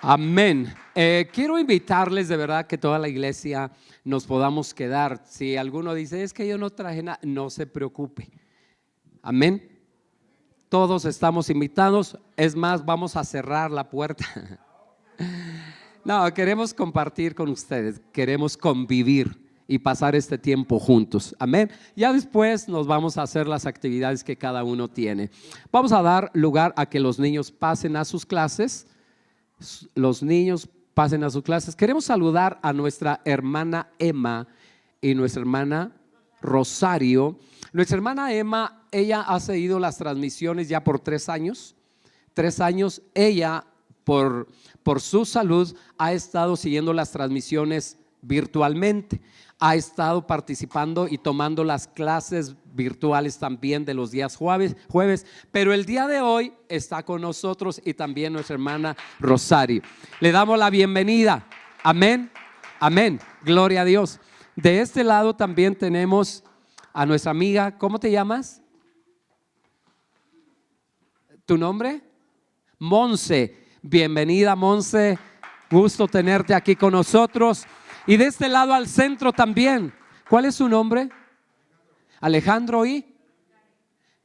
Amén. Quiero invitarles de verdad que toda la iglesia nos podamos quedar. Si alguno dice, es que yo no traje nada, no se preocupe. Amén. Todos estamos invitados. Es más, vamos a cerrar la puerta. No, queremos compartir con ustedes. Queremos convivir y pasar este tiempo juntos. Amén. Ya después nos vamos a hacer las actividades que cada uno tiene. Vamos a dar lugar a que los niños pasen a sus clases. Los niños pasen a sus clases. Queremos saludar a nuestra hermana Emma y nuestra hermana Rosario. Nuestra hermana Emma, ella ha seguido las transmisiones ya por 3 años. 3 años, ella por su salud ha estado siguiendo las transmisiones virtualmente. Ha estado participando y tomando las clases virtuales también de los días jueves, pero el día de hoy está con nosotros y también nuestra hermana Rosario. Le damos la bienvenida. Amén, amén, gloria a Dios. De este lado también tenemos a nuestra amiga, ¿cómo te llamas? ¿Tu nombre? Monse. Bienvenida, Monse, gusto tenerte aquí con nosotros. Y de este lado al centro también, ¿cuál es su nombre? Alejandro y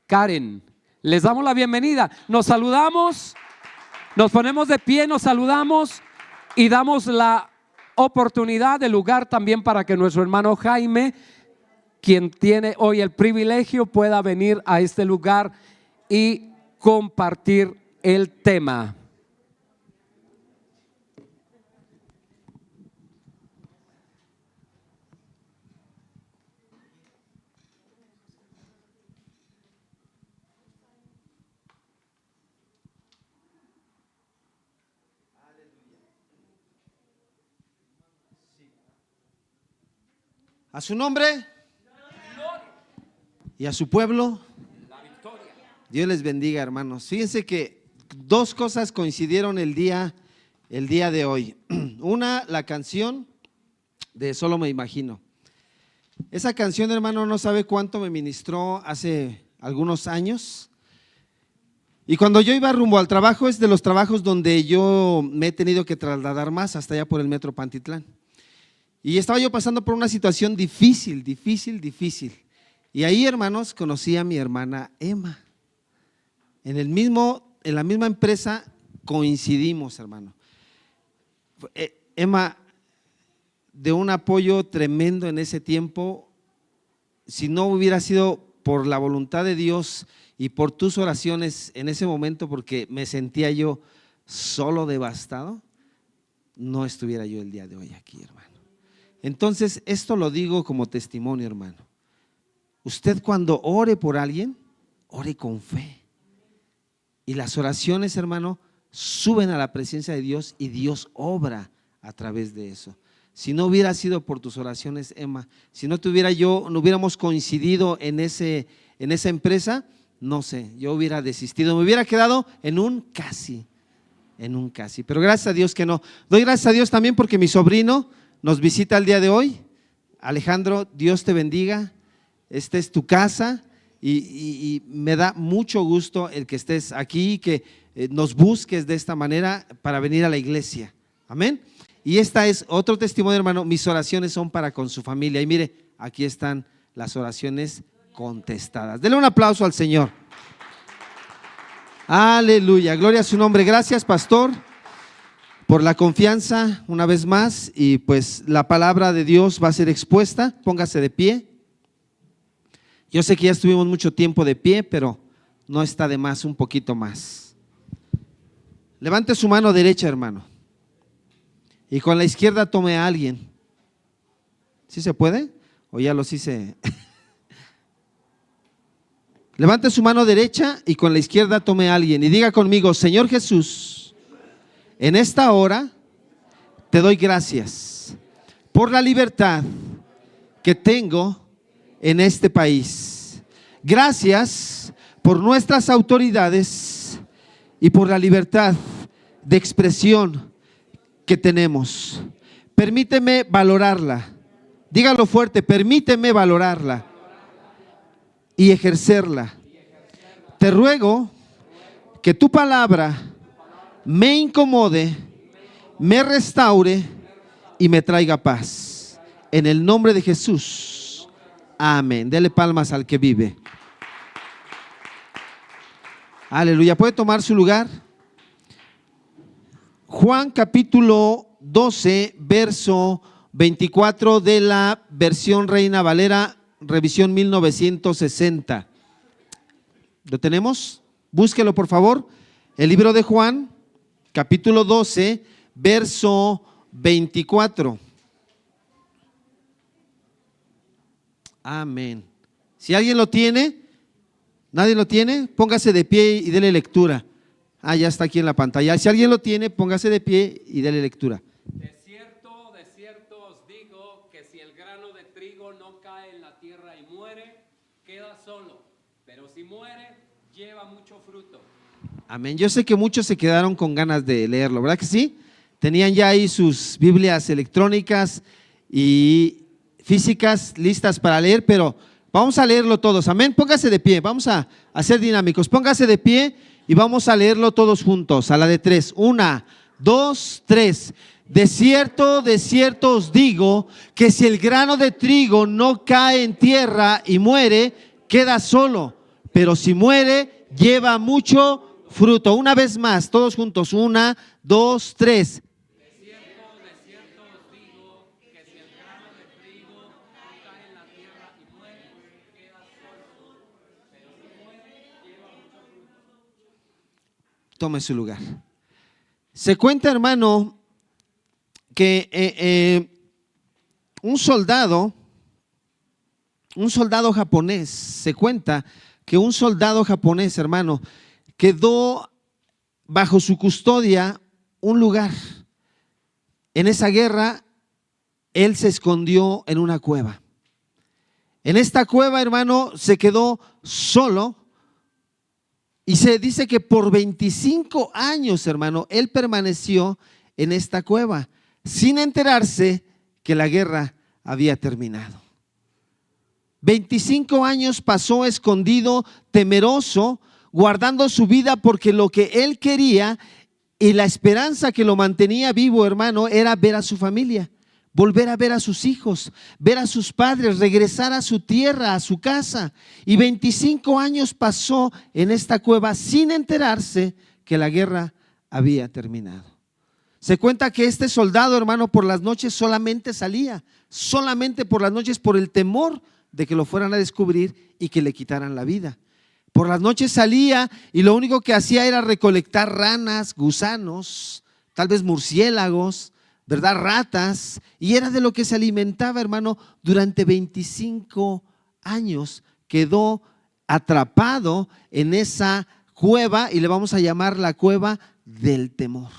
Karen. Les damos la bienvenida. Nos saludamos, nos ponemos de pie, nos saludamos y damos la oportunidad de lugar también para que nuestro hermano Jaime, quien tiene hoy el privilegio, pueda venir a este lugar y compartir el tema. A su nombre y a su pueblo, Dios les bendiga, hermanos. Fíjense que 2 cosas coincidieron el día de hoy. Una, la canción de Solo me imagino. Esa canción, hermano, no sabe cuánto me ministró hace algunos años. Y cuando yo iba rumbo al trabajo, es de los trabajos donde yo me he tenido que trasladar más, hasta allá por el metro Pantitlán. Y estaba yo pasando por una situación difícil. Y ahí, hermanos, conocí a mi hermana Emma. En la misma empresa coincidimos, hermano. Emma, de un apoyo tremendo en ese tiempo. Si no hubiera sido por la voluntad de Dios y por tus oraciones en ese momento, porque me sentía yo solo, devastado, no estuviera yo el día de hoy aquí, hermano. Entonces, esto lo digo como testimonio, hermano. Usted cuando ore por alguien, ore con fe. Y las oraciones, hermano, suben a la presencia de Dios y Dios obra a través de eso. Si no hubiera sido por tus oraciones, Emma, si no hubiéramos coincidido en esa empresa, no sé, yo hubiera desistido, me hubiera quedado en un casi. Pero gracias a Dios que no. Doy gracias a Dios también porque mi sobrino nos visita el día de hoy. Alejandro, Dios te bendiga. Esta es tu casa y me da mucho gusto el que estés aquí, que nos busques de esta manera para venir a la iglesia. Amén. Y esta es otro testimonio, hermano. Mis oraciones son para con su familia. Y mire, aquí están las oraciones contestadas. Denle un aplauso al Señor. Aleluya, gloria a su nombre. Gracias, pastor, por la confianza una vez más, y pues la palabra de Dios va a ser expuesta. Póngase de pie. Yo sé que ya estuvimos mucho tiempo de pie, pero no está de más un poquito más. Levante su mano derecha, hermano, y con la izquierda tome a alguien. ¿Sí se puede? ¿O ya los hice? Levante su mano derecha y con la izquierda tome a alguien y diga conmigo: Señor Jesús, en esta hora te doy gracias por la libertad que tengo en este país. Gracias por nuestras autoridades y por la libertad de expresión que tenemos. Permíteme valorarla. Dígalo fuerte: permíteme valorarla y ejercerla. Te ruego que tu palabra me incomode me restaure y me traiga paz. En el nombre de Jesús. Amén. Dele palmas al que vive. Aleluya. ¿Puede tomar su lugar? Juan capítulo 12, verso 24 de la versión Reina Valera, revisión 1960. ¿Lo tenemos? Búsquelo por favor. El libro de Juan, capítulo 12, verso 24. Amén. Si alguien lo tiene, ¿nadie lo tiene? Póngase de pie y dele lectura. Ya está aquí en la pantalla. Si alguien lo tiene, póngase de pie y dele lectura. De cierto os digo que si el grano de trigo no cae en la tierra y muere, queda solo. Pero si muere, lleva mucho fruto. Amén. Yo sé que muchos se quedaron con ganas de leerlo, ¿verdad que sí? Tenían ya ahí sus Biblias electrónicas y físicas listas para leer, pero vamos a leerlo todos. Amén. Póngase de pie. Vamos a ser dinámicos. Póngase de pie y vamos a leerlo todos juntos. A la de 3. 1, 2, 3. De cierto os digo que si el grano de trigo no cae en tierra y muere, queda solo. Pero si muere, lleva mucho fruto. Una vez más, todos juntos. 1, 2, 3. De cierto os digo que si el grano de trigo no cae en la tierra y muere, queda solo. Pero si muere, lleva mucho fruto. Tome su lugar. Se cuenta, hermano, que un soldado japonés, se cuenta que un soldado japonés, hermano, quedó bajo su custodia un lugar. En esa guerra, él se escondió en una cueva. En esta cueva, hermano, se quedó solo. Y se dice que por 25 años, hermano, él permaneció en esta cueva, sin enterarse que la guerra había terminado. 25 años pasó escondido, temeroso, guardando su vida, porque lo que él quería y la esperanza que lo mantenía vivo, hermano, era ver a su familia, volver a ver a sus hijos, ver a sus padres, regresar a su tierra, a su casa. Y 25 años pasó en esta cueva sin enterarse que la guerra había terminado. Se cuenta que este soldado, hermano, por las noches solamente salía, solamente por las noches, por el temor de que lo fueran a descubrir y que le quitaran la vida. Por las noches salía y lo único que hacía era recolectar ranas, gusanos, tal vez murciélagos, ¿verdad? Ratas, y era de lo que se alimentaba, hermano, durante 25 años. Quedó atrapado en esa cueva y le vamos a llamar la cueva del temor.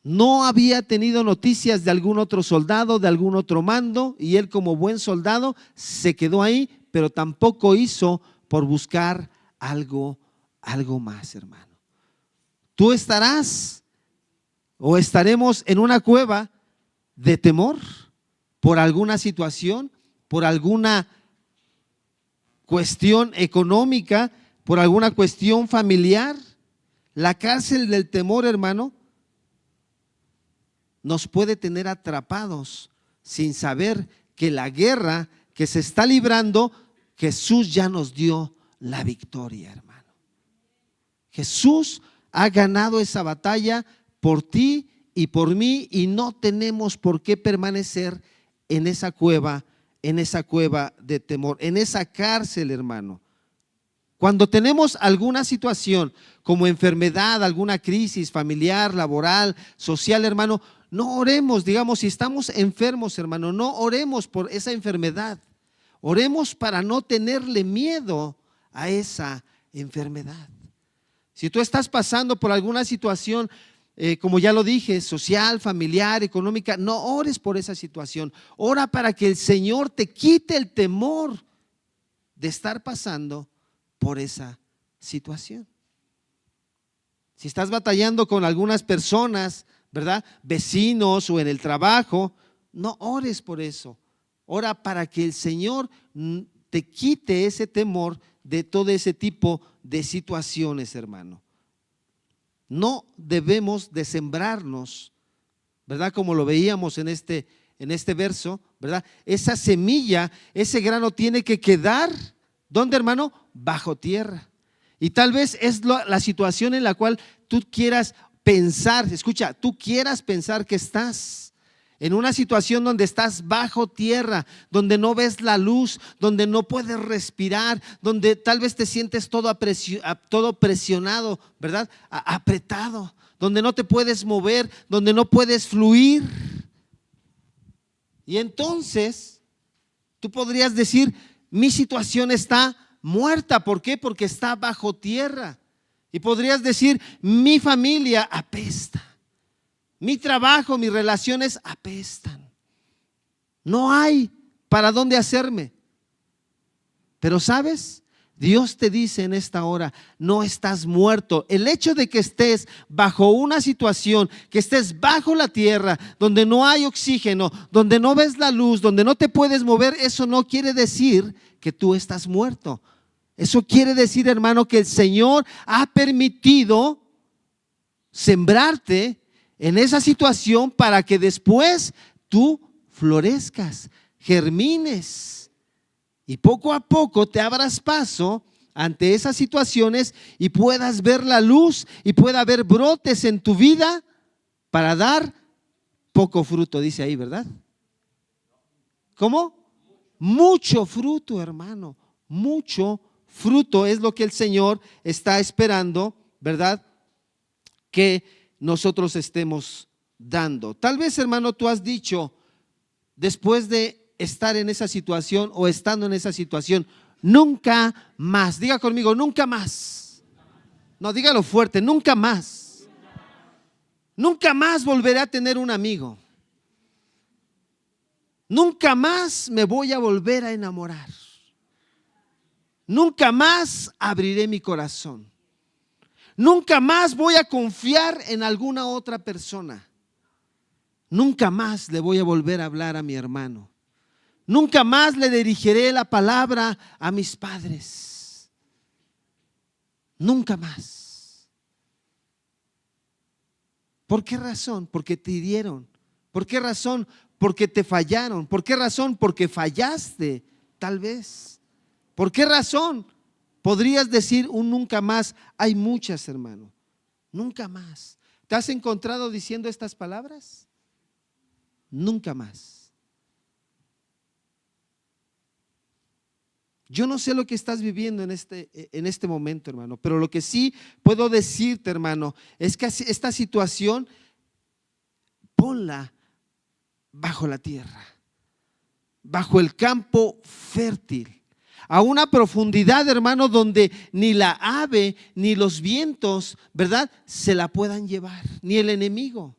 No había tenido noticias de algún otro soldado, de algún otro mando, y él como buen soldado se quedó ahí, pero tampoco hizo por buscar algo más, hermano. Tú estarás o estaremos en una cueva de temor por alguna situación, por alguna cuestión económica, por alguna cuestión familiar. La cárcel del temor, hermano, nos puede tener atrapados sin saber que la guerra que se está librando, Jesús ya nos dio la victoria, hermano. Jesús ha ganado esa batalla por ti y por mí, y no tenemos por qué permanecer en esa cueva de temor, en esa cárcel, hermano. Cuando tenemos alguna situación como enfermedad, alguna crisis familiar, laboral, social, hermano, no oremos, digamos, si estamos enfermos, hermano, no oremos por esa enfermedad. Oremos para no tenerle miedo a esa enfermedad. Si tú estás pasando por alguna situación, como ya lo dije, social, familiar, económica, no ores por esa situación. Ora para que el Señor te quite el temor de estar pasando por esa situación. Si estás batallando con algunas personas, ¿verdad? Vecinos o en el trabajo, no ores por eso. Ora para que el Señor te quite ese temor de todo ese tipo de situaciones, hermano. no debemos de sembrarnos, ¿verdad? Como lo veíamos en este verso, ¿verdad? Esa semilla, ese grano tiene que quedar, ¿dónde, hermano? Bajo tierra. Y tal vez es la situación en la cual tú quieras pensar, escucha, tú quieras pensar que estás en una situación donde estás bajo tierra, donde no ves la luz, donde no puedes respirar, donde tal vez te sientes todo presionado, ¿verdad? Apretado, donde no te puedes mover, donde no puedes fluir. Y entonces tú podrías decir, mi situación está muerta. ¿Por qué? Porque está bajo tierra. Y podrías decir, mi familia apesta, mi trabajo, mis relaciones apestan, no hay para dónde hacerme. Pero ¿sabes? Dios te dice en esta hora, no estás muerto. El hecho de que estés bajo una situación, que estés bajo la tierra, donde no hay oxígeno, donde no ves la luz, donde no te puedes mover, eso no quiere decir que tú estás muerto. Eso quiere decir, hermano, que el Señor ha permitido sembrarte en esa situación para que después tú florezcas, germines y poco a poco te abras paso ante esas situaciones y puedas ver la luz y pueda haber brotes en tu vida para dar poco fruto, dice ahí, ¿verdad? ¿Cómo? Mucho fruto, hermano, mucho fruto es lo que el Señor está esperando, ¿verdad? Que nosotros estemos dando. Tal vez, hermano, tú has dicho, después de estar en esa situación o estando en esa situación, nunca más. Diga conmigo, nunca más. No, dígalo fuerte, nunca más. Nunca más volveré a tener un amigo. Nunca más me voy a volver a enamorar. Nunca más abriré mi corazón. Nunca más voy a confiar en alguna otra persona. Nunca más le voy a volver a hablar a mi hermano. Nunca más le dirigiré la palabra a mis padres. Nunca más. ¿Por qué razón? Porque te hirieron. ¿Por qué razón? Porque te fallaron. ¿Por qué razón? Porque fallaste, tal vez. ¿Por qué razón? Podrías decir un nunca más. Hay muchas, hermano. Nunca más. ¿Te has encontrado diciendo estas palabras? Nunca más. Yo no sé lo que estás viviendo en este momento, hermano, pero lo que sí puedo decirte, hermano, es que esta situación, ponla bajo la tierra, bajo el campo fértil, a una profundidad, hermano, donde ni la ave ni los vientos, ¿verdad?, se la puedan llevar, ni el enemigo.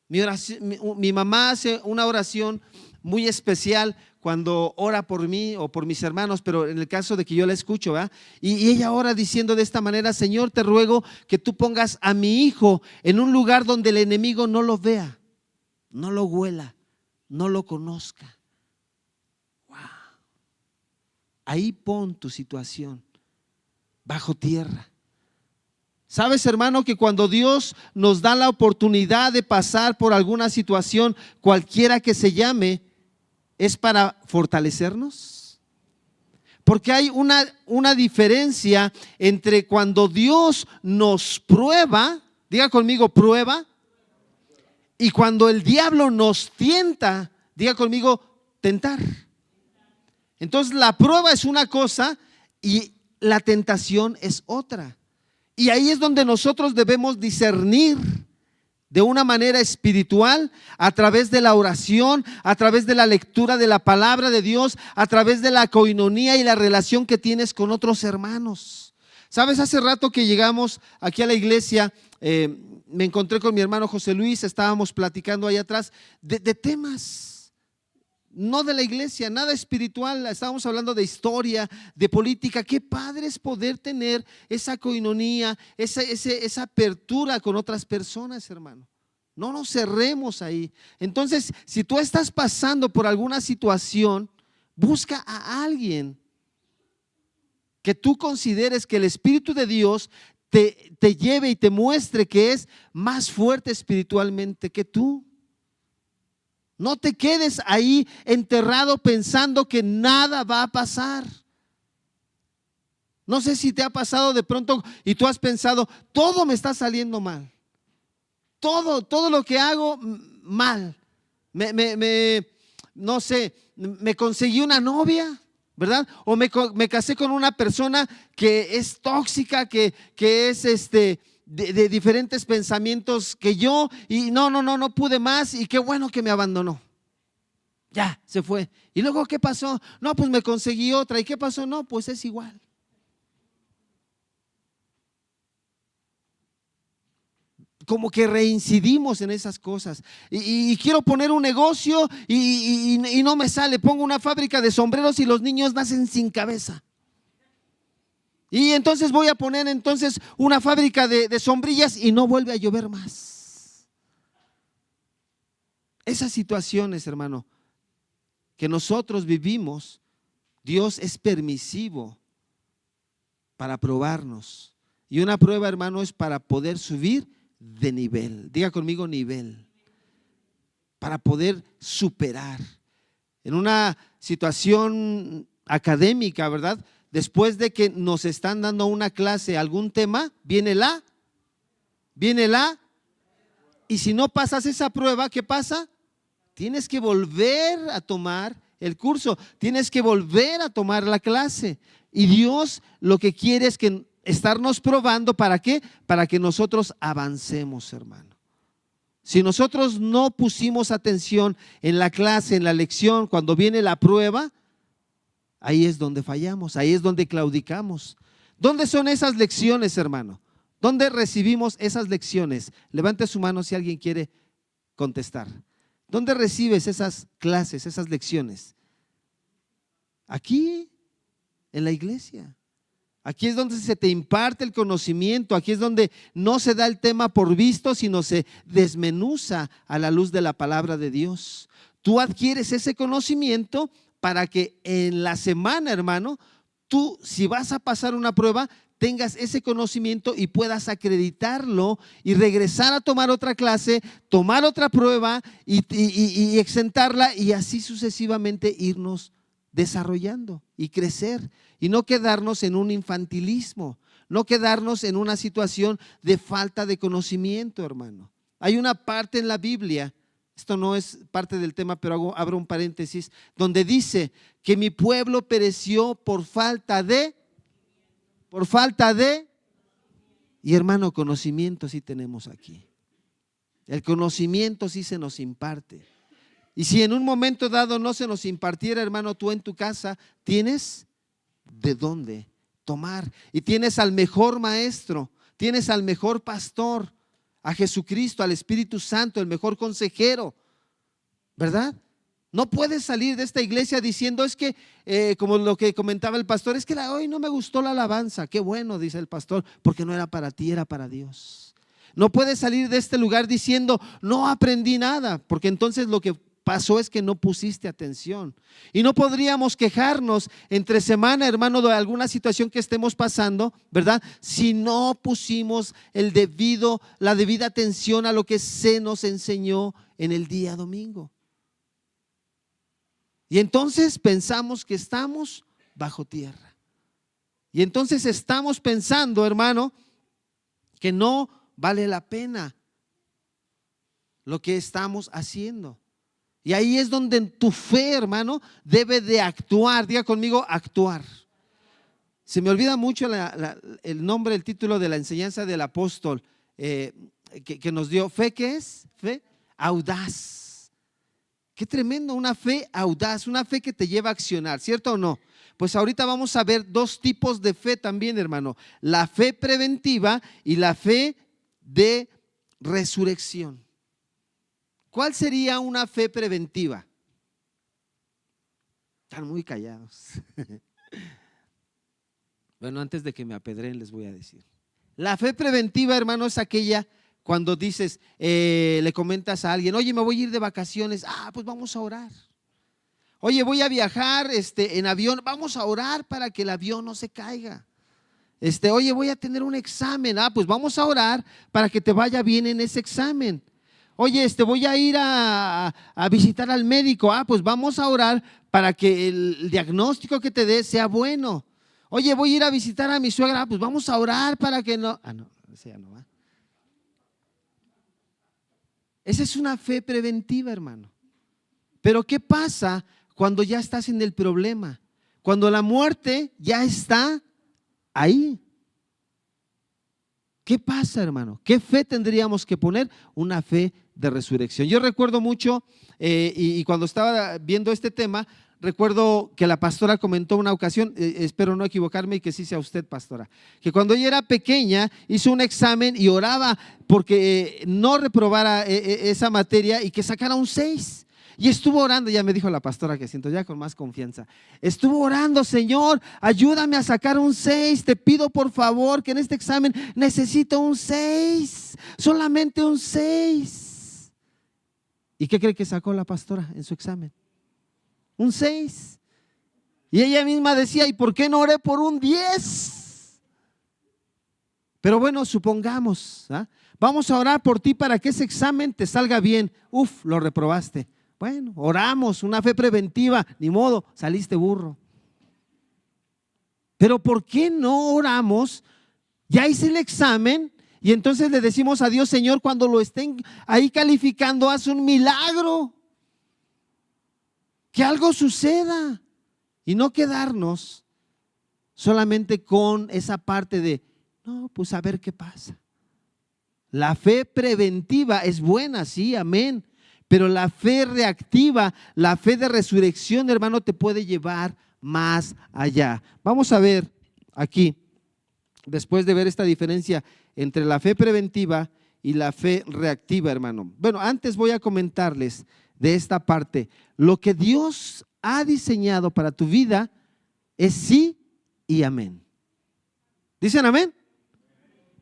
Mi mamá hace una oración muy especial cuando ora por mí o por mis hermanos, pero en el caso de que yo la escucho, ¿verdad? Y ella ora diciendo de esta manera: Señor, te ruego que tú pongas a mi hijo en un lugar donde el enemigo no lo vea, no lo huela, no lo conozca. Wow. Ahí pon tu situación, bajo tierra. ¿Sabes, hermano, que cuando Dios nos da la oportunidad de pasar por alguna situación, cualquiera que se llame, es para fortalecernos? Porque hay una diferencia entre cuando Dios nos prueba, diga conmigo, prueba, y cuando el diablo nos tienta, diga conmigo, tentar. Entonces la prueba es una cosa y la tentación es otra. Y ahí es donde nosotros debemos discernir de una manera espiritual, a través de la oración, a través de la lectura de la palabra de Dios, a través de la coinonía y la relación que tienes con otros hermanos. Sabes, hace rato que llegamos aquí a la iglesia, me encontré con mi hermano José Luis, estábamos platicando ahí atrás de temas, no de la iglesia, nada espiritual, estábamos hablando de historia, de política. Qué padre es poder tener esa coinonía, esa apertura con otras personas, hermano. No nos cerremos ahí. Entonces, si tú estás pasando por alguna situación, busca a alguien que tú consideres que el Espíritu de Dios te lleve y te muestre que es más fuerte espiritualmente que tú. No te quedes ahí enterrado pensando que nada va a pasar. No sé si te ha pasado de pronto y tú has pensado, todo me está saliendo mal. Todo lo que hago mal. No sé, me conseguí una novia, ¿verdad? O me casé con una persona que es tóxica, que es de diferentes pensamientos que yo, y no pude más, y qué bueno que me abandonó. Ya, se fue. ¿Y luego qué pasó? No, pues me conseguí otra. ¿Y qué pasó? No, pues es igual. Como que reincidimos en esas cosas. Y quiero poner un negocio y no me sale. Pongo una fábrica de sombreros y los niños nacen sin cabeza. Y entonces voy a poner entonces una fábrica de sombrillas y no vuelve a llover más. Esas situaciones, hermano, que nosotros vivimos, Dios es permisivo para probarnos. Y una prueba, hermano, es para poder subir de nivel. Diga conmigo nivel. Para poder superar. En una situación académica, ¿verdad? Después de que nos están dando una clase, algún tema, viene la, y si no pasas esa prueba, ¿qué pasa? Tienes que volver a tomar el curso, tienes que volver a tomar la clase. Y Dios lo que quiere es que estarnos probando, ¿para qué? Para que nosotros avancemos, hermano. Si nosotros no pusimos atención en la clase, en la lección, cuando viene la prueba, ahí es donde fallamos, ahí es donde claudicamos. ¿Dónde son esas lecciones, hermano? ¿Dónde recibimos esas lecciones? Levante su mano si alguien quiere contestar. ¿Dónde recibes esas clases, esas lecciones? Aquí, en la iglesia. Aquí es donde se te imparte el conocimiento, aquí es donde no se da el tema por visto, sino se desmenuza a la luz de la palabra de Dios. Tú adquieres ese conocimiento para que en la semana, hermano, tú, si vas a pasar una prueba, tengas ese conocimiento y puedas acreditarlo y regresar a tomar otra clase, tomar otra prueba y exentarla, y así sucesivamente irnos desarrollando y crecer, y no quedarnos en un infantilismo, no quedarnos en una situación de falta de conocimiento, hermano. Hay una parte en la Biblia, esto no es parte del tema, pero abro un paréntesis, donde dice que mi pueblo pereció por falta de, y hermano, conocimiento sí tenemos aquí. El conocimiento sí se nos imparte. Y si en un momento dado no se nos impartiera, hermano, tú en tu casa tienes de dónde tomar. Y tienes al mejor maestro, tienes al mejor pastor, a Jesucristo, al Espíritu Santo, el mejor consejero, ¿verdad? No puedes salir de esta iglesia diciendo, es que, como lo que comentaba el pastor, es que hoy no me gustó la alabanza. Qué bueno, dice el pastor, porque no era para ti, era para Dios. No puedes salir de este lugar diciendo, no aprendí nada, porque entonces lo que pasó es que no pusiste atención. Y no podríamos quejarnos entre semana, hermano, de alguna situación que estemos pasando, ¿verdad? Si no pusimos la debida atención a lo que se nos enseñó en el día domingo. Y entonces pensamos que estamos bajo tierra. Y entonces estamos pensando, hermano, que no vale la pena lo que estamos haciendo. Y ahí es donde tu fe, hermano, debe de actuar. Diga conmigo, actuar. Se me olvida mucho el nombre, el título de la enseñanza del apóstol que nos dio. ¿Fe qué es? Fe audaz. Qué tremendo, una fe audaz, una fe que te lleva a accionar, ¿cierto o no? Pues ahorita vamos a ver dos tipos de fe también, hermano. La fe preventiva y la fe de resurrección. ¿Cuál sería una fe preventiva? Están muy callados. Bueno, antes de que me apedreen les voy a decir. La fe preventiva, hermano, es aquella cuando dices, le comentas a alguien, oye, me voy a ir de vacaciones, pues vamos a orar. Oye, voy a viajar en avión, vamos a orar para que el avión no se caiga. Oye, voy a tener un examen. Pues vamos a orar para que te vaya bien en ese examen. Oye, voy a ir a visitar al médico. Pues vamos a orar para que el diagnóstico que te dé sea bueno. Oye, voy a ir a visitar a mi suegra. Pues vamos a orar para que no. No, ese ya no va. Esa es una fe preventiva, hermano. Pero ¿qué pasa cuando ya estás en el problema? Cuando la muerte ya está ahí. ¿Qué pasa, hermano? ¿Qué fe tendríamos que poner? Una fe de resurrección. Yo recuerdo mucho, y cuando estaba viendo este tema, recuerdo que la pastora comentó una ocasión, espero no equivocarme y que sí sea usted, pastora, que cuando ella era pequeña hizo un examen y oraba porque no reprobara esa materia y que sacara un 6. Y estuvo orando, ya me dijo la pastora que siento ya con más confianza. Estuvo orando: Señor, ayúdame a sacar un 6. Te pido por favor que en este examen necesito un 6. Solamente un 6. ¿Y qué cree que sacó la pastora en su examen? Un 6. Y ella misma decía: ¿y por qué no oré por un 10? Pero bueno, supongamos, vamos a orar por ti para que ese examen te salga bien. Lo reprobaste. Bueno, oramos, una fe preventiva, ni modo, saliste burro. Pero ¿por qué no oramos? Ya hice el examen y entonces le decimos a Dios: Señor, cuando lo estén ahí calificando, haz un milagro. Que algo suceda y no quedarnos solamente con esa parte de, no, pues a ver qué pasa. La fe preventiva es buena, sí, amén. Pero la fe reactiva, la fe de resurrección, hermano, te puede llevar más allá. Vamos a ver aquí, después de ver esta diferencia entre la fe preventiva y la fe reactiva, hermano. Bueno, antes voy a comentarles de esta parte. Lo que Dios ha diseñado para tu vida es sí y amén. ¿Dicen amén?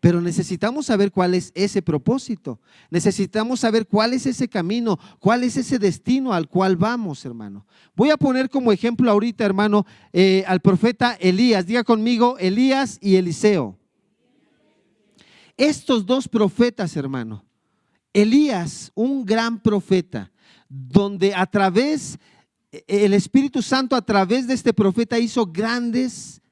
Pero necesitamos saber cuál es ese propósito. Necesitamos saber cuál es ese camino, cuál es ese destino al cual vamos, hermano. Voy a poner como ejemplo ahorita, hermano, al profeta Elías. Diga conmigo: Elías y Eliseo. Estos dos profetas, hermano. Elías, un gran profeta, donde el Espíritu Santo a través de este profeta hizo grandes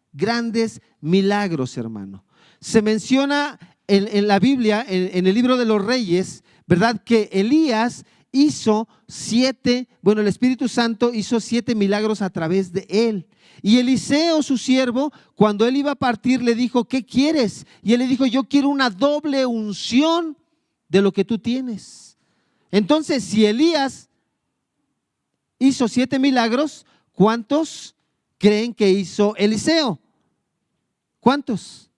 milagros, hermano. Se menciona en la Biblia, en el libro de los Reyes, ¿verdad? Que Elías hizo el Espíritu Santo hizo 7 milagros a través de él. Y Eliseo, su siervo, cuando él iba a partir, le dijo: ¿qué quieres? Y él le dijo: yo quiero una doble unción de lo que tú tienes. Entonces, si Elías hizo 7 milagros, ¿cuántos creen que hizo Eliseo? ¿Cuántos?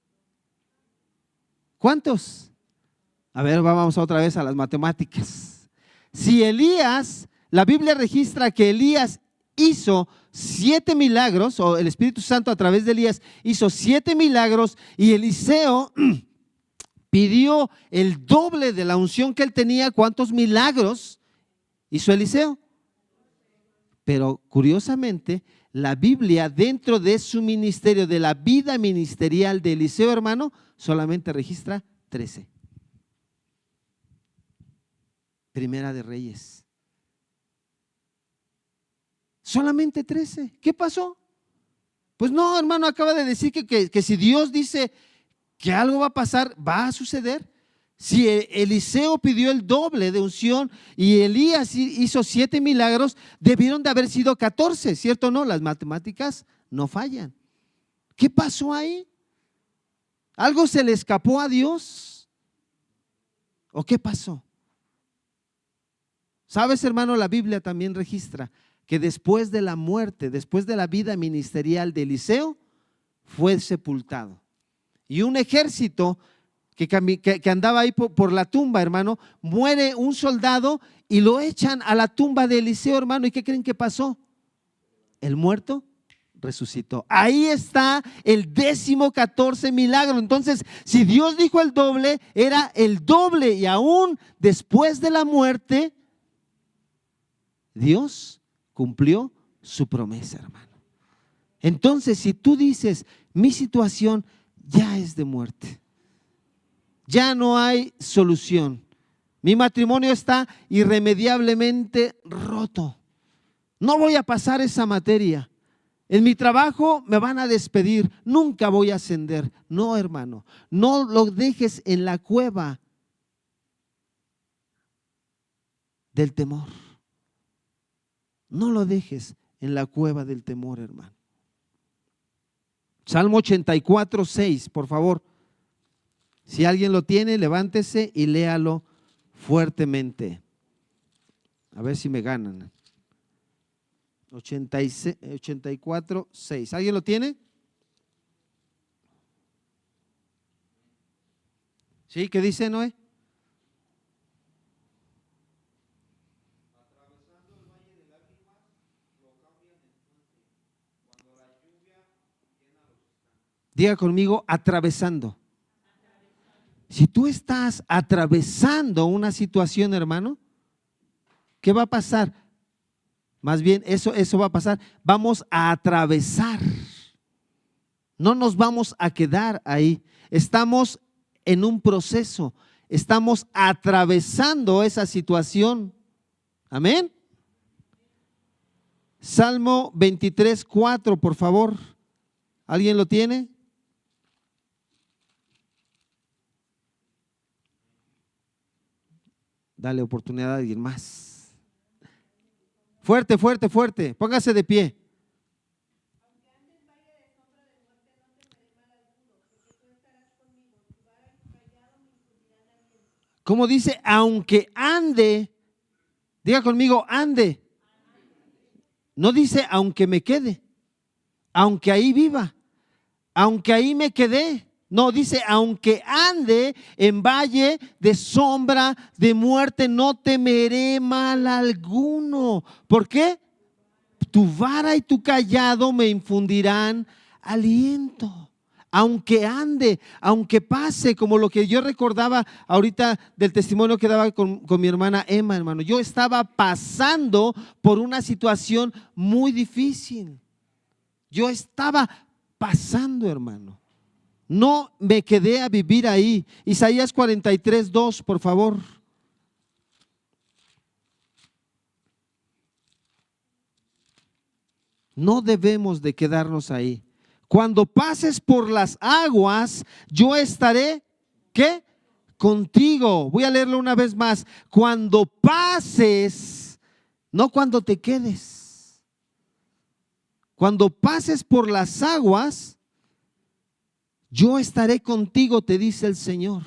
¿Cuántos? A ver, vamos otra vez a las matemáticas. Si Elías, la Biblia registra que Elías hizo 7 milagros, o el Espíritu Santo a través de Elías hizo 7 milagros, y Eliseo pidió el doble de la unción que él tenía, ¿cuántos milagros hizo Eliseo? Pero curiosamente, la Biblia, dentro de su ministerio, de la vida ministerial de Eliseo, hermano, solamente registra 13. Primera de Reyes. Solamente 13. ¿Qué pasó? Pues no, hermano, acaba de decir que si Dios dice que algo va a pasar, va a suceder. Si Eliseo pidió el doble de unción y Elías hizo 7 milagros, debieron de haber sido 14, ¿cierto o no? Las matemáticas no fallan. ¿Qué pasó ahí? ¿Algo se le escapó a Dios? ¿O qué pasó? ¿Sabes, hermano? La Biblia también registra que después de la muerte, después de la vida ministerial de Eliseo, fue sepultado. Y un ejército que andaba ahí por la tumba, hermano, muere un soldado y lo echan a la tumba de Eliseo, hermano. ¿Y qué creen que pasó? El muerto resucitó. Ahí está el 14º milagro. Entonces, si Dios dijo el doble, era el doble, y aún después de la muerte, Dios cumplió su promesa, hermano. Entonces, si tú dices: mi situación ya es de muerte. Ya no hay solución. Mi matrimonio está irremediablemente roto. No voy a pasar esa materia. En mi trabajo me van a despedir. Nunca voy a ascender. No, hermano, no lo dejes en la cueva del temor. No lo dejes en la cueva del temor, hermano. Salmo 84, 6, por favor. Si alguien lo tiene, levántese y léalo fuertemente. A ver si me ganan. 84, 6. ¿Alguien lo tiene? ¿Sí? ¿Qué dice Noé? Diga conmigo, atravesando. Si tú estás atravesando una situación, hermano, ¿qué va a pasar? Más bien, eso va a pasar. Vamos a atravesar. No nos vamos a quedar ahí. Estamos en un proceso. Estamos atravesando esa situación. Amén. Salmo 23, 4, por favor. ¿Alguien lo tiene? Dale oportunidad a alguien más. Fuerte, fuerte, fuerte. Póngase de pie. ¿Cómo dice? Aunque ande. Diga conmigo, ande. No dice aunque me quede. Aunque ahí viva. Aunque ahí me quedé. No, dice, aunque ande en valle de sombra de muerte, no temeré mal alguno. ¿Por qué? Tu vara y tu callado me infundirán aliento. Aunque ande, aunque pase, como lo que yo recordaba ahorita del testimonio que daba con mi hermana Emma, hermano. Yo estaba pasando por una situación muy difícil. Yo estaba pasando, hermano. No me quedé a vivir ahí. Isaías 43, 2, por favor. No debemos de quedarnos ahí. Cuando pases por las aguas, yo estaré, ¿qué? Contigo. Voy a leerlo una vez más. Cuando pases, no cuando te quedes. Cuando pases por las aguas, yo estaré contigo, te dice el Señor.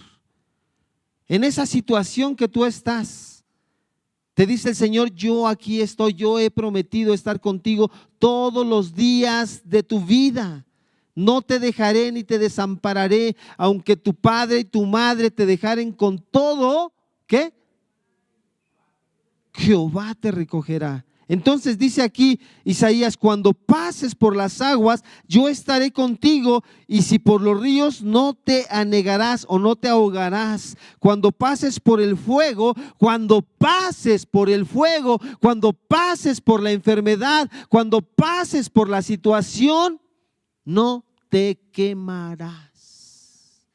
En esa situación que tú estás, te dice el Señor, yo aquí estoy, yo he prometido estar contigo todos los días de tu vida. No te dejaré ni te desampararé, aunque tu padre y tu madre te dejaren con todo, ¿qué? Jehová te recogerá. Entonces dice aquí Isaías, cuando pases por las aguas, yo estaré contigo, y si por los ríos, no te anegarás o no te ahogarás. Cuando pases por el fuego, cuando pases por el fuego, cuando pases por la enfermedad, cuando pases por la situación, no te quemarás.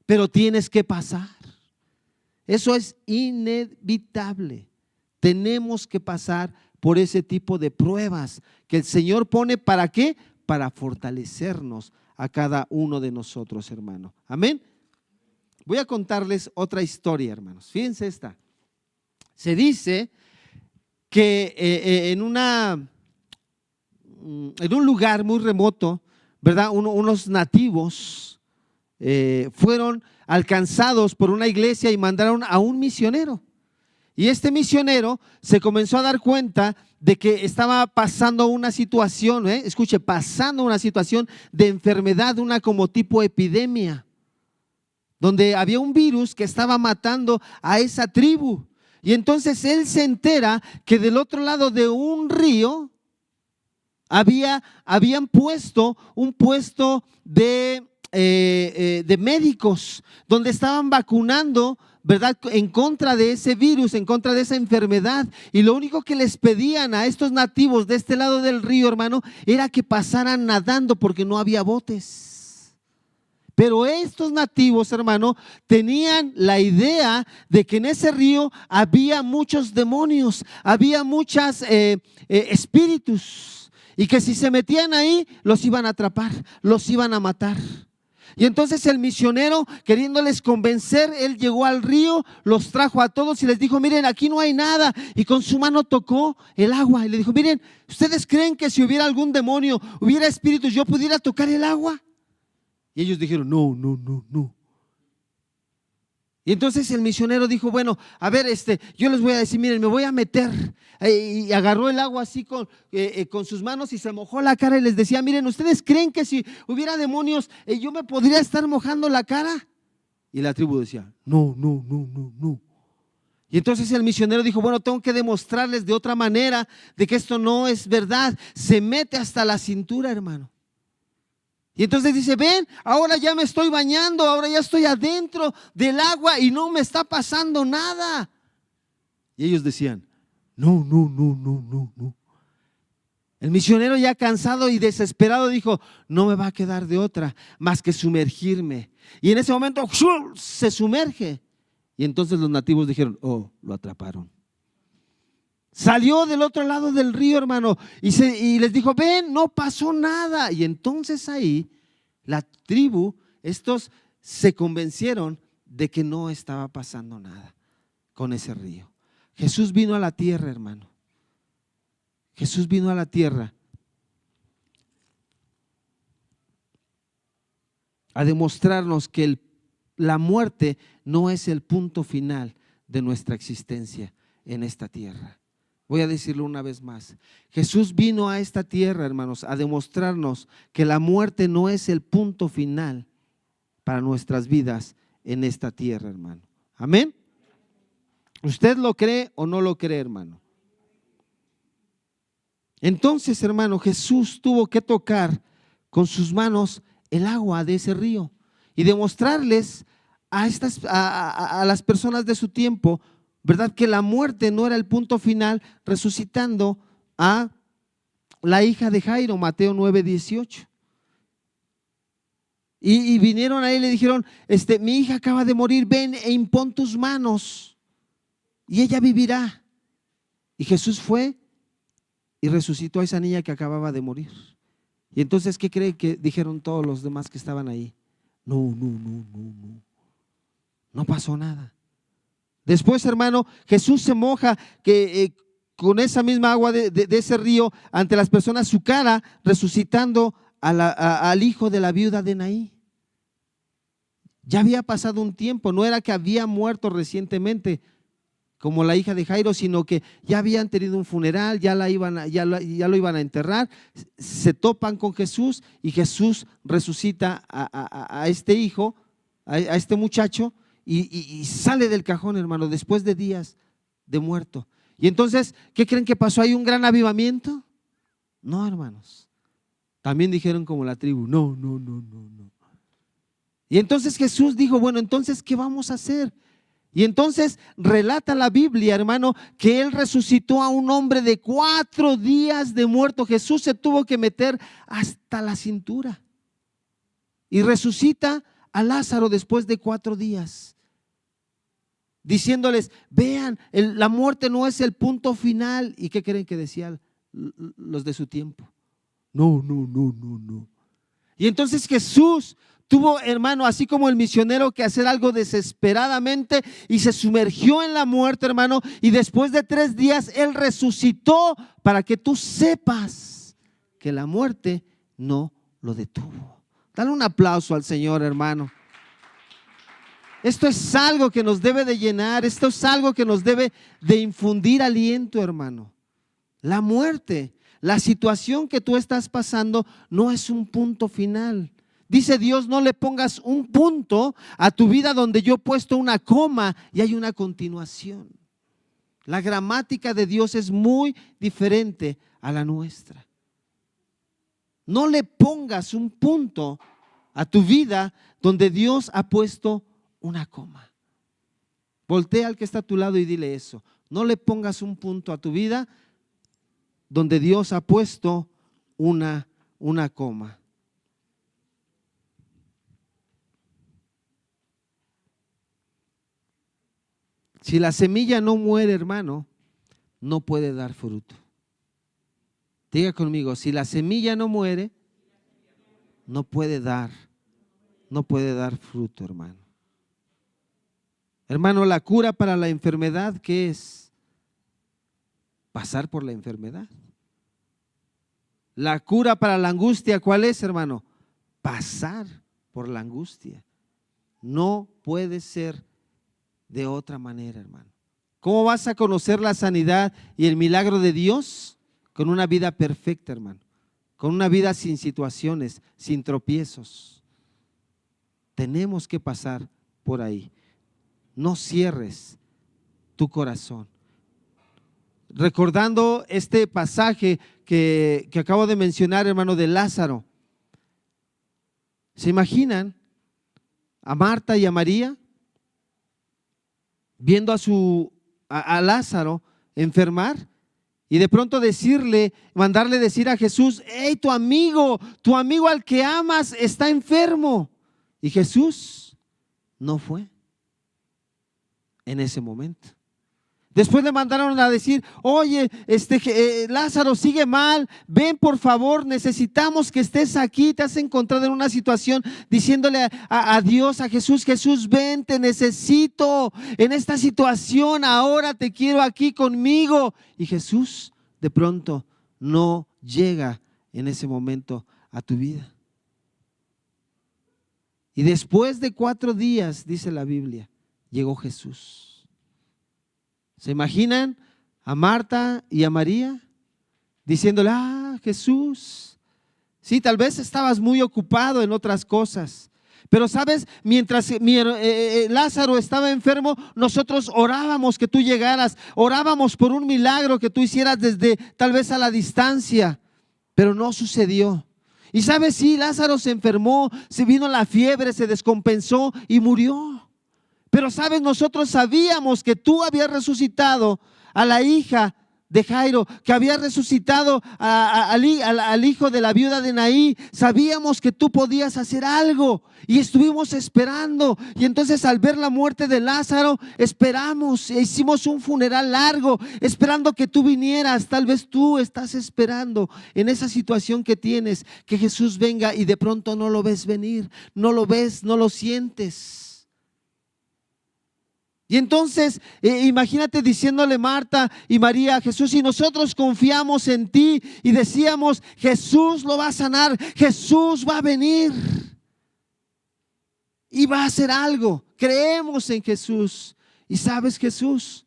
Pero tienes que pasar. Eso es inevitable. Tenemos que pasar por ese tipo de pruebas que el Señor pone, ¿para qué? Para fortalecernos a cada uno de nosotros, hermano. Amén. Voy a contarles otra historia, hermanos. Fíjense esta. Se dice que en un lugar muy remoto, ¿verdad? Unos nativos fueron alcanzados por una iglesia y mandaron a un misionero. Y este misionero se comenzó a dar cuenta de que estaba pasando una situación, escuche, pasando una situación de enfermedad, una como tipo epidemia, donde había un virus que estaba matando a esa tribu. Y entonces él se entera que del otro lado de un río habían puesto un puesto de médicos, donde estaban vacunando, ¿verdad?, en contra de ese virus, en contra de esa enfermedad. Y lo único que les pedían a estos nativos de este lado del río, hermano, era que pasaran nadando, porque no había botes. Pero estos nativos, hermano, tenían la idea de que en ese río había muchos demonios, había muchos espíritus, y que si se metían ahí, los iban a atrapar, los iban a matar. Y entonces el misionero, queriéndoles convencer, él llegó al río, los trajo a todos y les dijo: miren, aquí no hay nada. Y con su mano tocó el agua y le dijo: miren, ¿ustedes creen que si hubiera algún demonio, hubiera espíritus, yo pudiera tocar el agua? Y ellos dijeron: no, no, no, no. Y entonces el misionero dijo: bueno, a ver, yo les voy a decir, miren, me voy a meter. Y agarró el agua así con sus manos y se mojó la cara y les decía: miren, ¿ustedes creen que si hubiera demonios, yo me podría estar mojando la cara? Y la tribu decía: no, no, no, no, no. Y entonces el misionero dijo: bueno, tengo que demostrarles de otra manera de que esto no es verdad. Se mete hasta la cintura, hermano. Y entonces dice: ven, ahora ya me estoy bañando, ahora ya estoy adentro del agua y no me está pasando nada. Y ellos decían: no, no, no, no, no, no. El misionero, ya cansado y desesperado, dijo: no me va a quedar de otra más que sumergirme. Y en ese momento se sumerge. Y entonces los nativos dijeron: oh, lo atraparon. Salió del otro lado del río, hermano, y les dijo: ven, no pasó nada. Y entonces ahí la tribu, estos se convencieron de que no estaba pasando nada con ese río. Jesús vino a la tierra, hermano. Jesús vino a la tierra a demostrarnos que la muerte no es el punto final de nuestra existencia en esta tierra. Voy a decirlo una vez más. Jesús vino a esta tierra, hermanos, a demostrarnos que la muerte no es el punto final para nuestras vidas en esta tierra, hermano. Amén. ¿Usted lo cree o no lo cree, hermano? Entonces, hermano, Jesús tuvo que tocar con sus manos el agua de ese río y demostrarles a las personas de su tiempo, ¿verdad?, que la muerte no era el punto final, resucitando a la hija de Jairo, Mateo 9:18. Y vinieron a él y le dijeron: mi hija acaba de morir, ven e impón tus manos y ella vivirá. Y Jesús fue y resucitó a esa niña que acababa de morir. Y entonces, ¿qué cree que dijeron todos los demás que estaban ahí? No, no, no, no, no. No pasó nada. Después, hermano, Jesús se moja con esa misma agua de ese río ante las personas su cara, resucitando al hijo de la viuda de Naín. Ya había pasado un tiempo, no era que había muerto recientemente como la hija de Jairo, sino que ya habían tenido un funeral, ya lo iban a enterrar. Se topan con Jesús y Jesús resucita a este hijo, a este muchacho, y sale del cajón, hermano, después de días de muerto. Y entonces, ¿qué creen que pasó? ¿Hay un gran avivamiento? No, hermanos. También dijeron como la tribu: no, no, no, no, no. Y entonces Jesús dijo: bueno, entonces, ¿qué vamos a hacer? Y entonces relata la Biblia, hermano, que Él resucitó a un hombre de 4 días de muerto. Jesús se tuvo que meter hasta la cintura y resucita a Lázaro después de 4 días, diciéndoles: vean, la muerte no es el punto final. ¿Y qué creen que decían los de su tiempo? No, no, no, no, no. Y entonces Jesús tuvo, hermano, así como el misionero, que hacer algo desesperadamente y se sumergió en la muerte, hermano, y después de 3 días Él resucitó para que tú sepas que la muerte no lo detuvo. Dale un aplauso al Señor, hermano. Esto es algo que nos debe de llenar, esto es algo que nos debe de infundir aliento, hermano. La muerte, la situación que tú estás pasando no es un punto final. Dice Dios: no le pongas un punto a tu vida donde yo he puesto una coma y hay una continuación. La gramática de Dios es muy diferente a la nuestra. No le pongas un punto a tu vida donde Dios ha puesto una coma. Voltea al que está a tu lado y dile eso: no le pongas un punto a tu vida donde Dios ha puesto una coma. Si la semilla no muere, hermano, no puede dar fruto. Diga conmigo, si la semilla no muere, no puede dar fruto, hermano. Hermano, la cura para la enfermedad, ¿qué es? Pasar por la enfermedad. La cura para la angustia, ¿cuál es, hermano? Pasar por la angustia. No puede ser de otra manera, hermano. ¿Cómo vas a conocer la sanidad y el milagro de Dios? Con una vida perfecta, hermano. Con una vida sin situaciones, sin tropiezos. Tenemos que pasar por ahí. No cierres tu corazón. Recordando este pasaje que acabo de mencionar, hermano, de Lázaro. ¿Se imaginan a Marta y a María viendo a Lázaro enfermar? Y de pronto mandarle decir a Jesús: hey, tu amigo al que amas está enfermo. Y Jesús no fue en ese momento. Después le mandaron a decir: oye, Lázaro sigue mal, ven por favor, necesitamos que estés aquí. Te has encontrado en una situación, diciéndole a Dios, a Jesús: Jesús, ven, te necesito en esta situación, ahora te quiero aquí conmigo. Y Jesús de pronto no llega en ese momento a tu vida. Y después de 4 días, dice la Biblia, llegó Jesús. ¿Se imaginan a Marta y a María diciéndole: Jesús, sí, tal vez estabas muy ocupado en otras cosas, pero sabes, mientras Lázaro estaba enfermo, nosotros orábamos que tú llegaras, orábamos por un milagro que tú hicieras desde tal vez a la distancia, pero no sucedió. Y sabes, sí, Lázaro se enfermó, se vino la fiebre, se descompensó y murió. Pero sabes, nosotros sabíamos que tú habías resucitado a la hija de Jairo, que habías resucitado al hijo de la viuda de Naí. Sabíamos que tú podías hacer algo y estuvimos esperando. Y entonces, al ver la muerte de Lázaro, esperamos e hicimos un funeral largo, esperando que tú vinieras. Tal vez tú estás esperando en esa situación que tienes, que Jesús venga, y de pronto no lo ves venir, no lo ves, no lo sientes. Y entonces, imagínate diciéndole Marta y María a Jesús: y nosotros confiamos en ti y decíamos: Jesús lo va a sanar, Jesús va a venir y va a hacer algo. Creemos en Jesús. Y sabes, Jesús,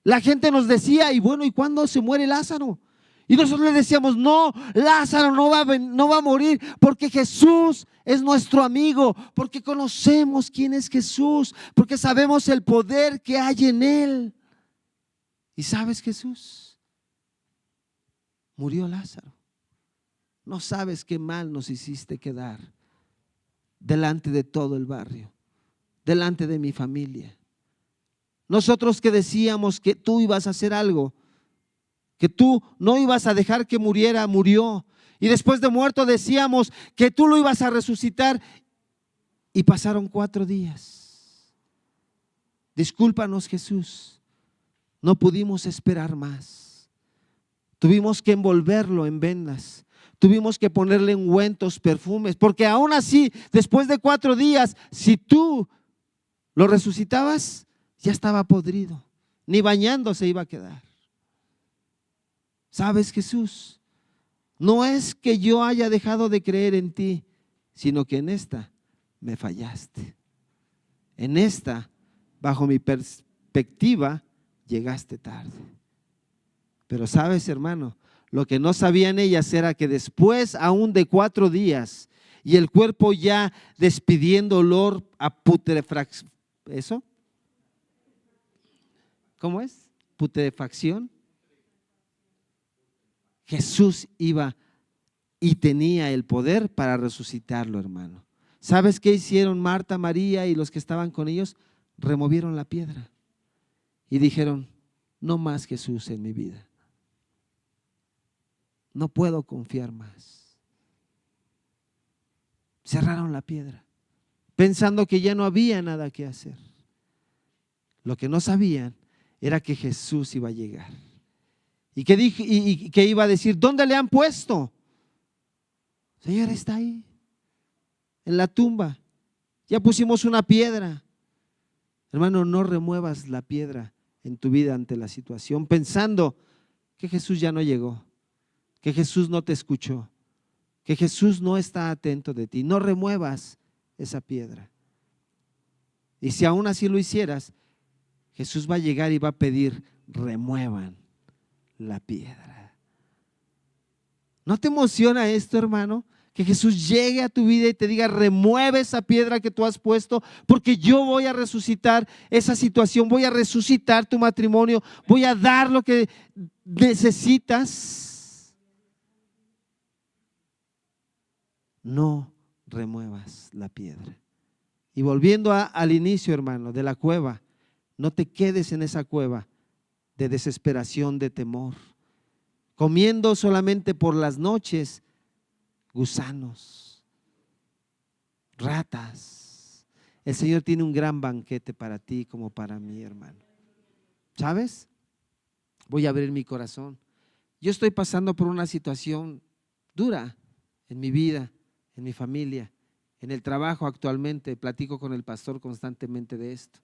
la gente nos decía: y bueno, ¿y cuándo se muere Lázaro? Y nosotros le decíamos: no, Lázaro no va a morir, porque Jesús es nuestro amigo, porque conocemos quién es Jesús, porque sabemos el poder que hay en Él. Y sabes, Jesús, murió Lázaro. No sabes qué mal nos hiciste quedar delante de todo el barrio, delante de mi familia. Nosotros que decíamos que tú ibas a hacer algo, que tú no ibas a dejar que muriera, murió. Y después de muerto decíamos que tú lo ibas a resucitar, y pasaron 4 días. Discúlpanos, Jesús, no pudimos esperar más. Tuvimos que envolverlo en vendas, tuvimos que ponerle ungüentos, perfumes, porque aún así, después de 4 días, si tú lo resucitabas, ya estaba podrido, ni bañándose iba a quedar. ¿Sabes, Jesús? No es que yo haya dejado de creer en ti, sino que en esta me fallaste. En esta, bajo mi perspectiva, llegaste tarde. Pero sabes, hermano, lo que no sabían ellas era que después aún de 4 días y el cuerpo ya despidiendo olor a putrefacción, ¿eso? ¿Cómo es? Putrefacción. Jesús iba y tenía el poder para resucitarlo, hermano. ¿Sabes qué hicieron Marta, María y los que estaban con ellos? Removieron la piedra y dijeron: no más Jesús en mi vida. No puedo confiar más. Cerraron la piedra, pensando que ya no había nada que hacer. Lo que no sabían era que Jesús iba a llegar. Y que iba a decir, ¿dónde le han puesto? Señor, está ahí, en la tumba. Ya pusimos una piedra. Hermano, no remuevas la piedra en tu vida ante la situación, pensando que Jesús ya no llegó, que Jesús no te escuchó, que Jesús no está atento de ti. No remuevas esa piedra. Y si aún así lo hicieras, Jesús va a llegar y va a pedir, remuevan la piedra. ¿No te emociona esto, hermano? Que Jesús llegue a tu vida y te diga, remueve esa piedra que tú has puesto, porque yo voy a resucitar esa situación, voy a resucitar tu matrimonio, voy a dar lo que necesitas. No remuevas la piedra. Y volviendo al inicio, hermano, de la cueva, no te quedes en esa cueva de desesperación, de temor, comiendo solamente por las noches gusanos, ratas. El Señor tiene un gran banquete para ti como para mí, hermano. ¿Sabes? Voy a abrir mi corazón. Yo estoy pasando por una situación dura en mi vida, en mi familia, en el trabajo actualmente. Platico con el pastor constantemente de esto.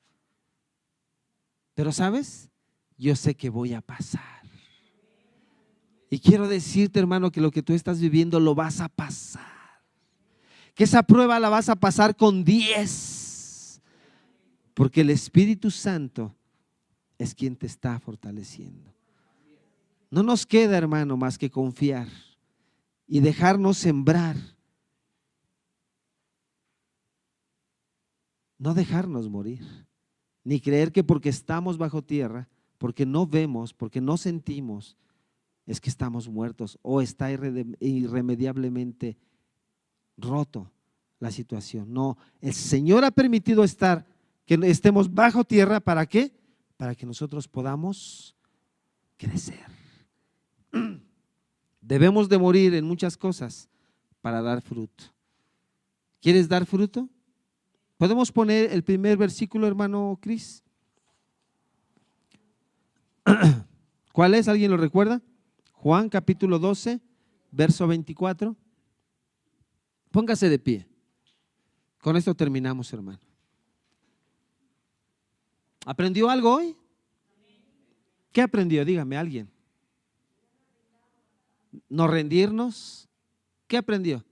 Pero ¿sabes? Yo sé que voy a pasar. Y quiero decirte, hermano, que lo que tú estás viviendo lo vas a pasar. Que esa prueba la vas a pasar con 10. Porque el Espíritu Santo es quien te está fortaleciendo. No nos queda, hermano, más que confiar y dejarnos sembrar. No dejarnos morir. Ni creer que porque estamos bajo tierra, porque no vemos, porque no sentimos, es que estamos muertos o está irremediablemente roto la situación. No, el Señor ha permitido que estemos bajo tierra. ¿Para qué? Para que nosotros podamos crecer. Debemos de morir en muchas cosas para dar fruto. ¿Quieres dar fruto? ¿Podemos poner el primer versículo, hermano Cris? ¿Cuál es? ¿Alguien lo recuerda? Juan capítulo 12, verso 24. Póngase de pie. Con esto terminamos, hermano. ¿Aprendió algo hoy? ¿Qué aprendió? Dígame, alguien. ¿No rendirnos? ¿Qué aprendió?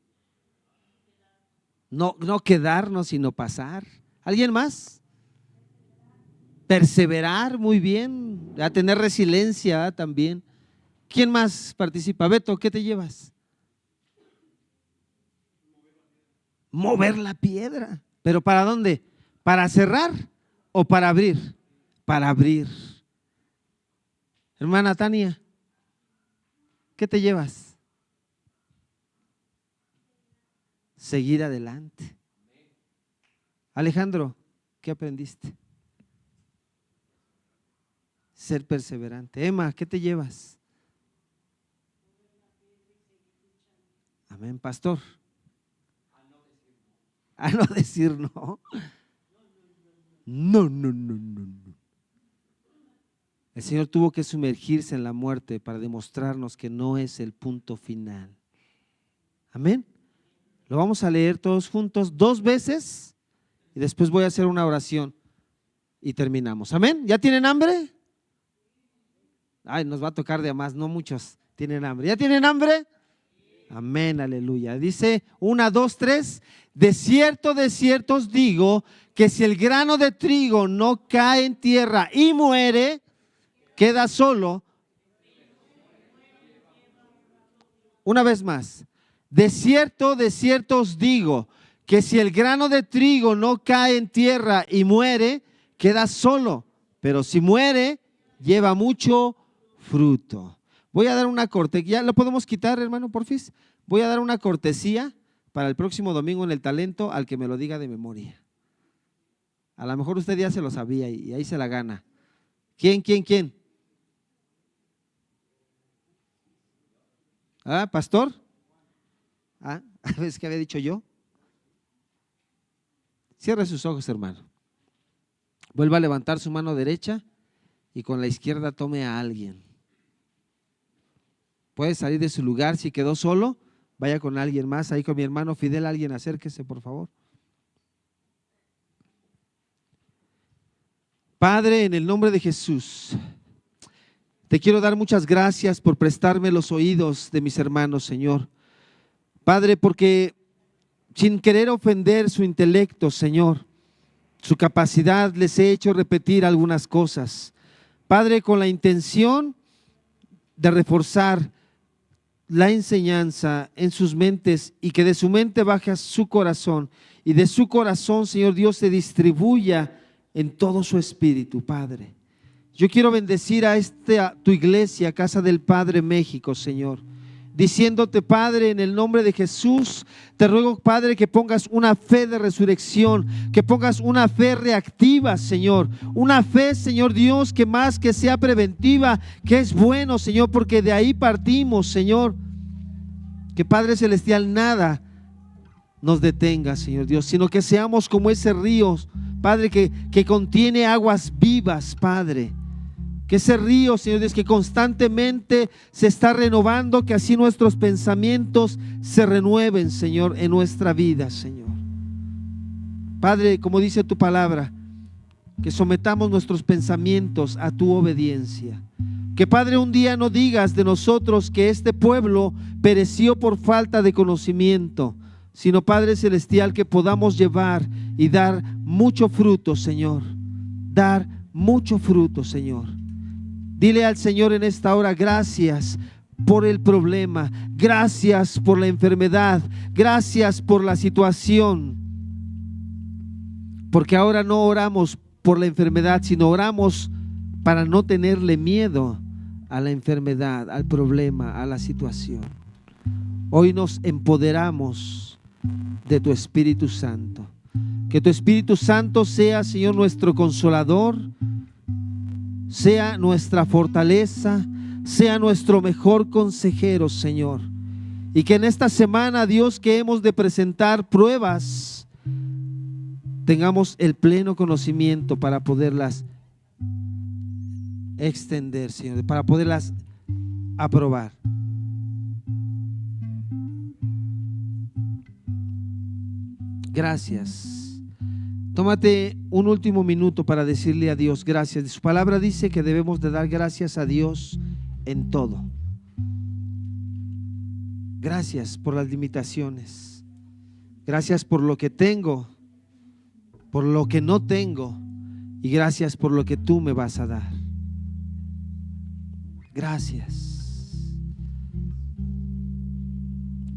No quedarnos, sino pasar. ¿Alguien más? Perseverar, muy bien. A tener resiliencia también. ¿Quién más participa? Beto, ¿qué te llevas? Mover la piedra. ¿Pero para dónde? ¿Para cerrar o para abrir? Para abrir. Hermana Tania, ¿qué te llevas? Seguir adelante. Alejandro, ¿qué aprendiste? Ser perseverante. Emma, ¿qué te llevas? Amén, pastor. A no decir no. No. El Señor tuvo que sumergirse en la muerte para demostrarnos que no es el punto final. Amén. Lo vamos a leer todos juntos 2 veces y después voy a hacer una oración y terminamos. Amén. ¿Ya tienen hambre? Ay, nos va a tocar de más, no muchos tienen hambre. ¿Ya tienen hambre? Amén, aleluya. Dice 1, 2, 3. De cierto os digo que si el grano de trigo no cae en tierra y muere, queda solo. Una vez más. De cierto os digo que si el grano de trigo no cae en tierra y muere, queda solo. Pero si muere, lleva mucho fruto. Voy a dar una cortesía. ¿Lo podemos quitar, hermano, porfis? Voy a dar una cortesía para el próximo domingo en el talento al que me lo diga de memoria. A lo mejor usted ya se lo sabía y ahí se la gana. ¿Quién? ¿Ah, pastor? ¿Ah, ¿ves que había dicho yo? Cierre sus ojos, hermano. Vuelva a levantar su mano derecha y con la izquierda tome a alguien. Puede salir de su lugar. Si quedó solo, vaya con alguien más. Ahí con mi hermano Fidel, alguien acérquese, por favor. Padre, en el nombre de Jesús, te quiero dar muchas gracias por prestarme los oídos de mis hermanos, Señor. Padre, porque sin querer ofender su intelecto, Señor, su capacidad, les he hecho repetir algunas cosas. Padre, con la intención de reforzar la enseñanza en sus mentes y que de su mente baje a su corazón y de su corazón, Señor Dios, se distribuya en todo su espíritu, Padre. Yo quiero bendecir a tu iglesia, Casa del Padre México, Señor, diciéndote, Padre, en el nombre de Jesús, te ruego, Padre, que pongas una fe de resurrección, que pongas una fe reactiva, Señor, una fe, Señor Dios, que más que sea preventiva, que es bueno, Señor, porque de ahí partimos, Señor. Que Padre Celestial, nada nos detenga, Señor Dios, sino que seamos como ese río, Padre, que contiene aguas vivas, Padre. Que ese río, Señor Dios, que constantemente se está renovando, que así nuestros pensamientos se renueven, Señor, en nuestra vida, Señor. Padre, como dice tu palabra, que sometamos nuestros pensamientos a tu obediencia. Que, Padre, un día no digas de nosotros que este pueblo pereció por falta de conocimiento, sino, Padre Celestial, que podamos llevar y dar mucho fruto, Señor. Dar mucho fruto, Señor. Dile al Señor en esta hora, gracias por el problema, gracias por la enfermedad, gracias por la situación. Porque ahora no oramos por la enfermedad, sino oramos para no tenerle miedo a la enfermedad, al problema, a la situación. Hoy nos empoderamos de tu Espíritu Santo. Que tu Espíritu Santo sea, Señor, nuestro consolador, sea nuestra fortaleza, sea nuestro mejor consejero, Señor. Y que en esta semana, Dios, que hemos de presentar pruebas, tengamos el pleno conocimiento para poderlas extender, Señor, para poderlas aprobar. Gracias. Tómate un último minuto para decirle a Dios gracias. Su palabra dice que debemos de dar gracias a Dios en todo. Gracias por las limitaciones. Gracias por lo que tengo, por lo que no tengo, y gracias por lo que tú me vas a dar. Gracias.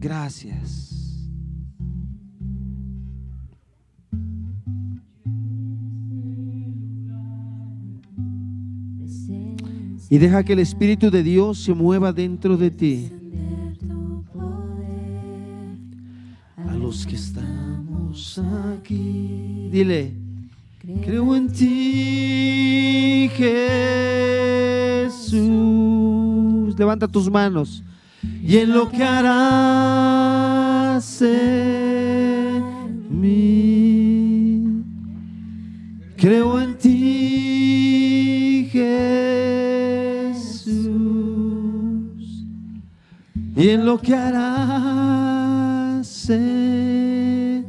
Gracias. Y deja que el Espíritu de Dios se mueva dentro de ti. A los que estamos aquí, dile: creo en ti, Jesús. Levanta tus manos. Y en lo que harás en mí, creo en ti, Jesús. Y en lo que harás en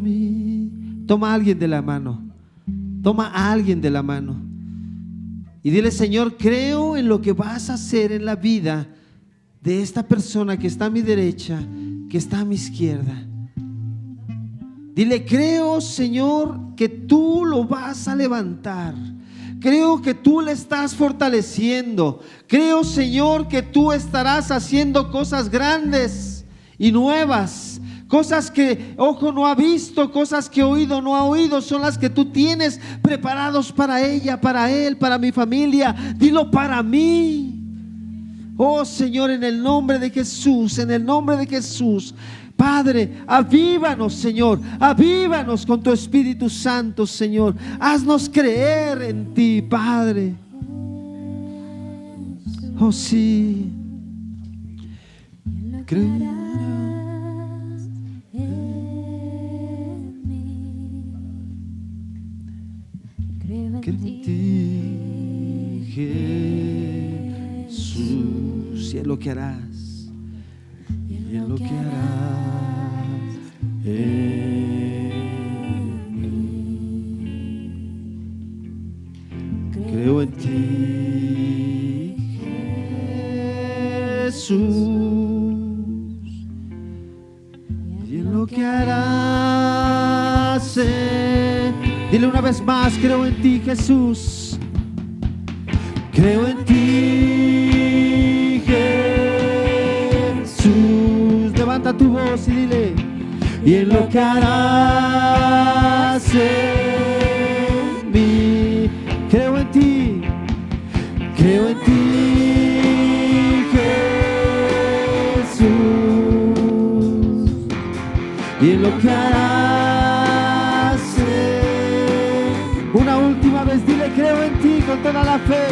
mí. Toma a alguien de la mano. Toma a alguien de la mano. Y dile: Señor, creo en lo que vas a hacer en la vida de esta persona que está a mi derecha, que está a mi izquierda. Dile: creo, Señor, que tú lo vas a levantar. Creo que tú le estás fortaleciendo. Creo, Señor, que tú estarás haciendo cosas grandes y nuevas. Cosas que ojo no ha visto, cosas que oído no ha oído, son las que tú tienes preparados para ella, para él, para mi familia. Dilo: para mí. Oh Señor, en el nombre de Jesús, en el nombre de Jesús. Padre, avívanos, Señor, avívanos con tu Espíritu Santo, Señor. Haznos creer en ti, Padre. Oh sí. Creerás en mí. ti, Jesús, y en lo que harás, y en lo que harás en mí. Creo en ti, Jesús, y en lo que harás dile una vez más, creo en ti, Jesús. Creo en ti, Jesús. Levanta tu voz y dile, y en lo que harás en mí. Creo en ti, creo en ti, Jesús, y en lo que harás una última vez, dile, creo en ti con toda la fe.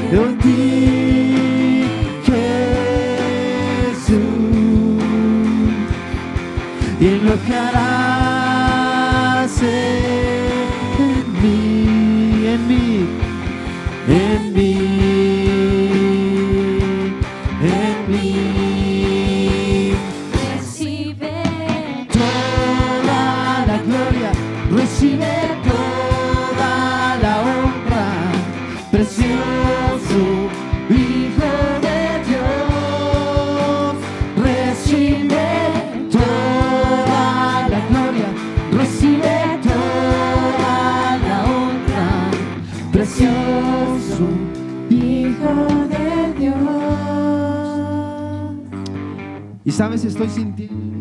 Creo en ti, Jesús, y en lo que harás en mí, en mí, en mí, en mí. Recibe Toda la gloria, recibe toda la honra, precioso Hijo de Dios. Recibe toda la gloria, recibe toda la honra, precioso Hijo de Dios. Y sabes, estoy sintiendo